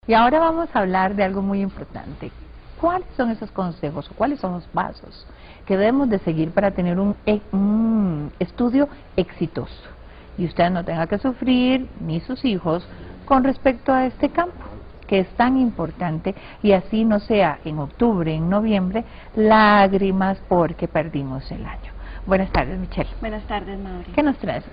Y ahora vamos a hablar de algo muy importante. ¿Cuáles son esos consejos o cuáles son los pasos que debemos de seguir para tener un estudio exitoso? Y usted no tenga que sufrir, ni sus hijos, con respecto a este campo, que es tan importante, y así no sea en octubre, en noviembre, lágrimas porque perdimos el año. Buenas tardes, Michelle. Buenas tardes, Mauri. ¿Qué nos traes?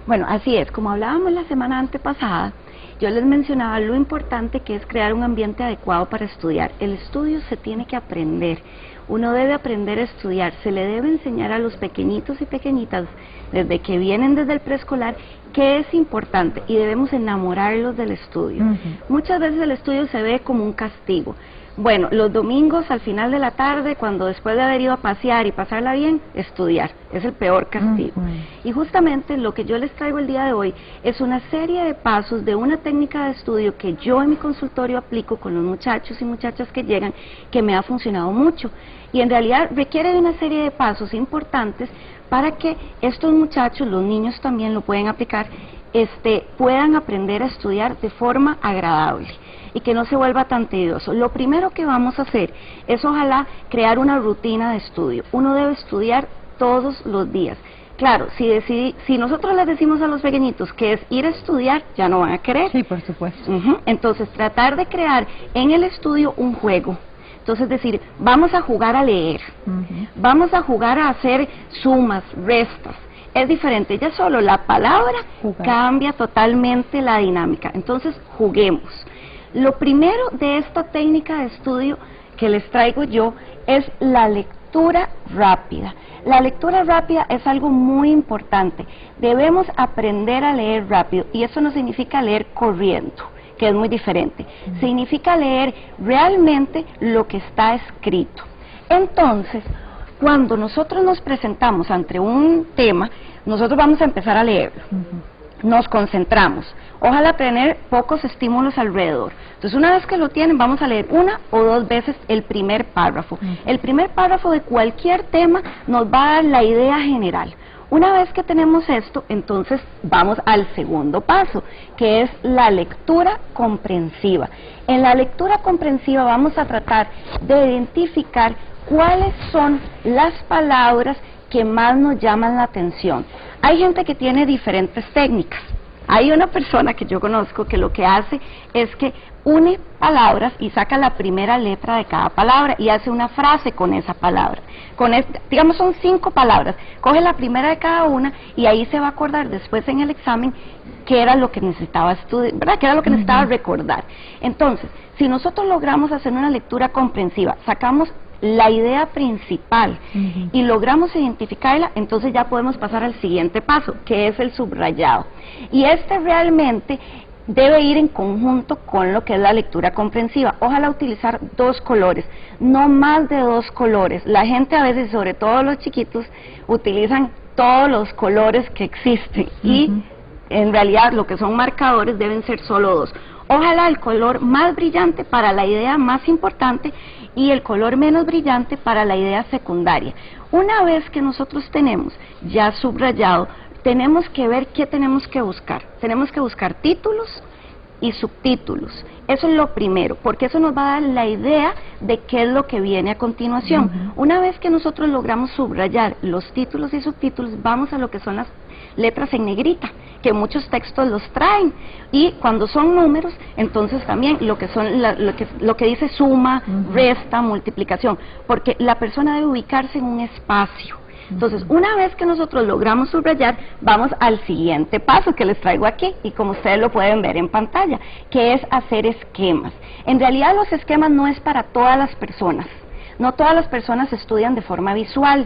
Bueno, así es, como hablábamos la semana antepasada, yo les mencionaba lo importante que es crear un ambiente adecuado para estudiar. El estudio se tiene que aprender, uno debe aprender a estudiar, se le debe enseñar a los pequeñitos y pequeñitas, desde que vienen desde el preescolar, que es importante y debemos enamorarlos del estudio. Muchas veces el estudio se ve como un castigo. Bueno, los domingos al final de la tarde, cuando después de haber ido a pasear y pasarla bien, estudiar, es el peor castigo. Y justamente lo que yo les traigo el día de hoy es una serie de pasos de una técnica de estudio que yo en mi consultorio aplico con los muchachos y muchachas que llegan, que me ha funcionado mucho. Y en realidad requiere de una serie de pasos importantes para que estos muchachos, los niños también lo pueden aplicar, puedan aprender a estudiar de forma agradable y que no se vuelva tan tedioso. Lo primero que vamos a hacer es ojalá crear una rutina de estudio. Uno debe estudiar todos los días. Claro, si nosotros les decimos a los pequeñitos que es ir a estudiar, ya no van a querer. Sí, por supuesto. Entonces, tratar de crear en el estudio un juego. Entonces, decir, vamos a jugar a leer, vamos a jugar a hacer sumas, restas. Es diferente, ya solo la palabra cambia totalmente la dinámica. Entonces, juguemos. Lo primero de esta técnica de estudio que les traigo yo es la lectura rápida. La lectura rápida es algo muy importante. Debemos aprender a leer rápido y eso no significa leer corriendo, que es muy diferente. Significa leer realmente lo que está escrito. Entonces, cuando nosotros nos presentamos ante un tema, nosotros vamos a empezar a leerlo. Nos concentramos, ojalá tener pocos estímulos alrededor. Entonces una vez que lo tienen, vamos a leer una o dos veces el primer párrafo. El primer párrafo de cualquier tema nos va a dar la idea general. Una vez que tenemos esto, entonces vamos al segundo paso, que es la lectura comprensiva. En la lectura comprensiva vamos a tratar de identificar cuáles son las palabras que más nos llaman la atención. Hay gente que tiene diferentes técnicas. Hay una persona que yo conozco que lo que hace es que une palabras y saca la primera letra de cada palabra y hace una frase con esa palabra. Digamos son 5 palabras, coge la primera de cada una y ahí se va a acordar después en el examen qué era lo que necesitaba estudiar, ¿verdad? Qué era lo que necesitaba recordar. Entonces, si nosotros logramos hacer una lectura comprensiva, sacamos la idea principal y logramos identificarla, entonces ya podemos pasar al siguiente paso, que es el subrayado. Y realmente debe ir en conjunto con lo que es la lectura comprensiva. Ojalá utilizar 2 colores, no más de 2 colores. La gente a veces, sobre todo los chiquitos, utilizan todos los colores que existen y en realidad lo que son marcadores deben ser solo 2. Ojalá el color más brillante para la idea más importante y el color menos brillante para la idea secundaria. Una vez que nosotros tenemos ya subrayado, tenemos que ver qué tenemos que buscar. Tenemos que buscar títulos y subtítulos. Eso es lo primero, porque eso nos va a dar la idea de qué es lo que viene a continuación. Una vez que nosotros logramos subrayar los títulos y subtítulos, vamos a lo que son las letras en negrita, que muchos textos los traen, y cuando son números, entonces también lo que dice suma, resta, multiplicación, porque la persona debe ubicarse en un espacio. Entonces, una vez que nosotros logramos subrayar, vamos al siguiente paso que les traigo aquí, y como ustedes lo pueden ver en pantalla, que es hacer esquemas. En realidad los esquemas no es para todas las personas, no todas las personas estudian de forma visual.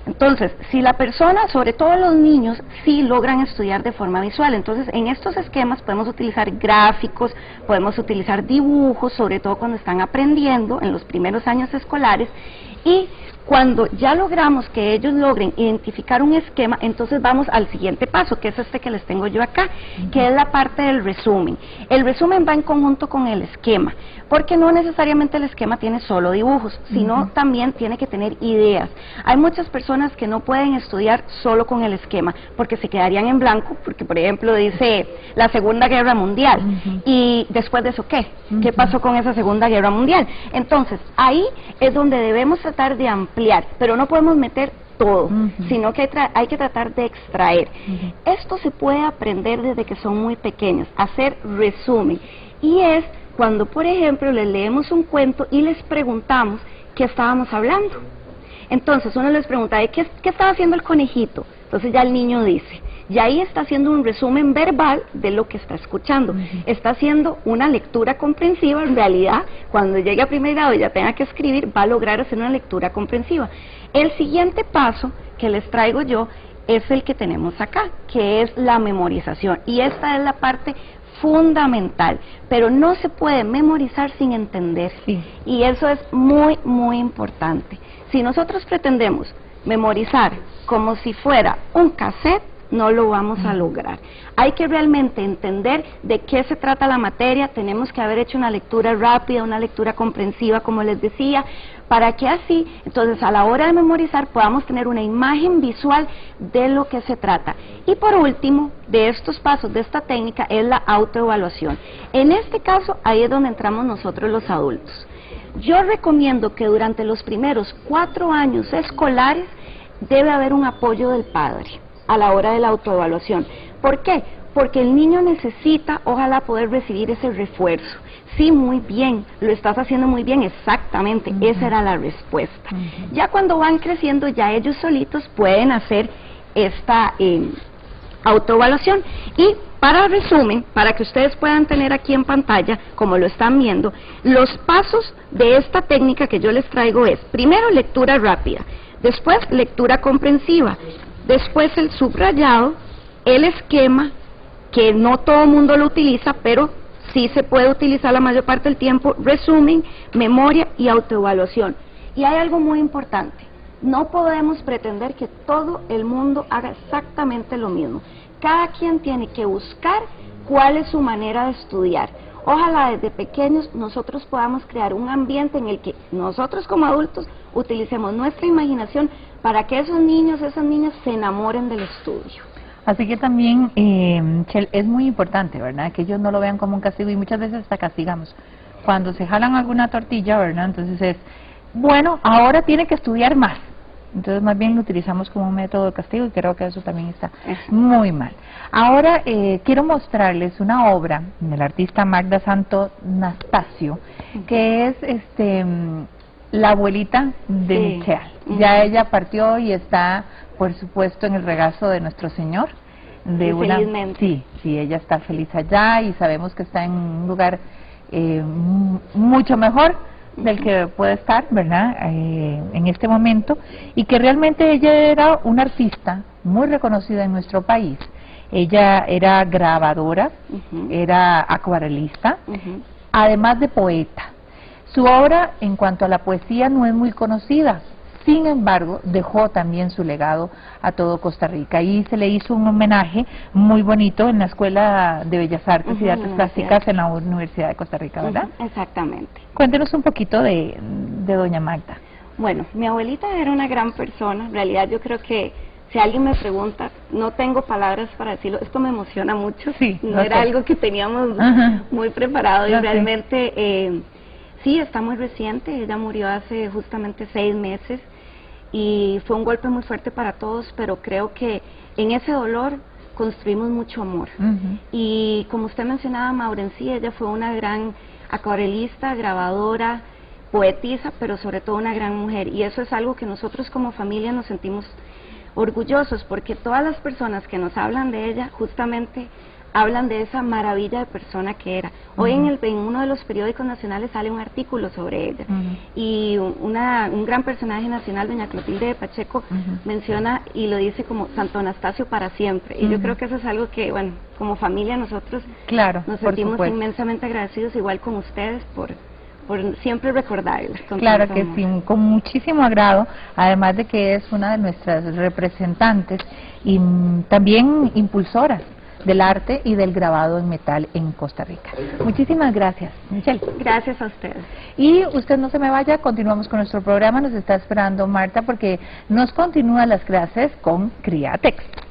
Entonces, si la persona, sobre todo los niños, sí logran estudiar de forma visual, entonces en estos esquemas podemos utilizar gráficos, podemos utilizar dibujos, sobre todo cuando están aprendiendo en los primeros años escolares, y Cuando ya logramos que ellos logren identificar un esquema, entonces vamos al siguiente paso, que es este que les tengo yo acá, que es la parte del resumen. El resumen va en conjunto con el esquema, porque no necesariamente el esquema tiene solo dibujos, sino también tiene que tener ideas. Hay muchas personas que no pueden estudiar solo con el esquema, porque se quedarían en blanco, porque por ejemplo dice la Segunda Guerra Mundial, y después de eso, ¿qué? ¿Qué pasó con esa Segunda Guerra Mundial? Entonces, ahí es donde debemos tratar de ampliar, pero no podemos meter todo, sino que hay que tratar de extraer. Esto se puede aprender desde que son muy pequeños, hacer resumen, y es cuando, por ejemplo, les leemos un cuento y les preguntamos qué estábamos hablando. Entonces uno les pregunta, ¿qué estaba haciendo el conejito? Entonces ya el niño dice, y ahí está haciendo un resumen verbal de lo que está escuchando. Está haciendo una lectura comprensiva. En realidad, cuando llegue a primer grado y ya tenga que escribir, va a lograr hacer una lectura comprensiva. El siguiente paso que les traigo yo es el que tenemos acá, que es la memorización. Y esta es la parte fundamental, pero no se puede memorizar sin entender. Y eso es muy, muy importante. Si nosotros pretendemos memorizar como si fuera un cassette, no lo vamos a lograr. Hay que realmente entender de qué se trata la materia. Tenemos que haber hecho una lectura rápida, una lectura comprensiva, como les decía, para que así, entonces a la hora de memorizar podamos tener una imagen visual de lo que se trata. Y por último, de estos pasos, de esta técnica, es la autoevaluación. En este caso, ahí es donde entramos nosotros los adultos. Yo recomiendo que durante los primeros 4 años escolares debe haber un apoyo del padre a la hora de la autoevaluación. ¿Por qué? Porque el niño necesita, ojalá, poder recibir ese refuerzo. Sí, muy bien, lo estás haciendo muy bien, exactamente, esa era la respuesta. Ya cuando van creciendo, ya ellos solitos pueden hacer esta autoevaluación. Y para resumen, para que ustedes puedan tener aquí en pantalla, como lo están viendo, los pasos de esta técnica que yo les traigo es, primero lectura rápida, después lectura comprensiva, después el subrayado, el esquema, que no todo el mundo lo utiliza, pero sí se puede utilizar la mayor parte del tiempo, resumen, memoria y autoevaluación. Y hay algo muy importante, no podemos pretender que todo el mundo haga exactamente lo mismo. Cada quien tiene que buscar cuál es su manera de estudiar. Ojalá desde pequeños nosotros podamos crear un ambiente en el que nosotros como adultos utilicemos nuestra imaginación para que esos niños, esas niñas se enamoren del estudio. Así que también, Chel, es muy importante, ¿verdad? Que ellos no lo vean como un castigo, y muchas veces hasta castigamos. Cuando se jalan alguna tortilla, ¿verdad? Entonces es, bueno, ahora tiene que estudiar más. Entonces más bien lo utilizamos como un método de castigo, y creo que eso también está muy mal. Ahora quiero mostrarles una obra del artista Magda Santo Nastasio, que es la abuelita de Michelle. Ya ella partió y está, por supuesto, en el regazo de nuestro Señor. Sí, ella está feliz allá, y sabemos que está en un lugar mucho mejor del que puede estar, ¿verdad?, en este momento, y que realmente ella era una artista muy reconocida en nuestro país. Ella era grabadora, era acuarelista, además de poeta. Su obra, en cuanto a la poesía, no es muy conocida. Sin embargo, dejó también su legado a todo Costa Rica, y se le hizo un homenaje muy bonito en la Escuela de Bellas Artes y de Artes Plásticas en la Universidad de Costa Rica, ¿verdad? Exactamente. Cuéntenos un poquito de doña Magda. Bueno, mi abuelita era una gran persona. En realidad yo creo que si alguien me pregunta, no tengo palabras para decirlo, esto me emociona mucho. Sí, no era algo que teníamos muy preparado, y realmente sí, está muy reciente. Ella murió hace justamente 6 meses, y fue un golpe muy fuerte para todos, pero creo que en ese dolor construimos mucho amor. Y como usted mencionaba, Maurencí, ella fue una gran acuarelista, grabadora, poetisa, pero sobre todo una gran mujer, y eso es algo que nosotros como familia nos sentimos orgullosos, porque todas las personas que nos hablan de ella justamente hablan de esa maravilla de persona que era. Hoy en uno de los periódicos nacionales sale un artículo sobre ella, y un gran personaje nacional, doña Clotilde de Pacheco, menciona y lo dice como Santo Anastasio para siempre, y yo creo que eso es algo que, bueno, como familia nosotros nos sentimos inmensamente agradecidos, igual con ustedes, por siempre recordarla. Claro que sí, con muchísimo agrado, además de que es una de nuestras representantes y también impulsoras del arte y del grabado en metal en Costa Rica. Muchísimas gracias, Michelle. Gracias a ustedes. Y usted no se me vaya, continuamos con nuestro programa, nos está esperando Marta porque nos continúan las clases con Criatex.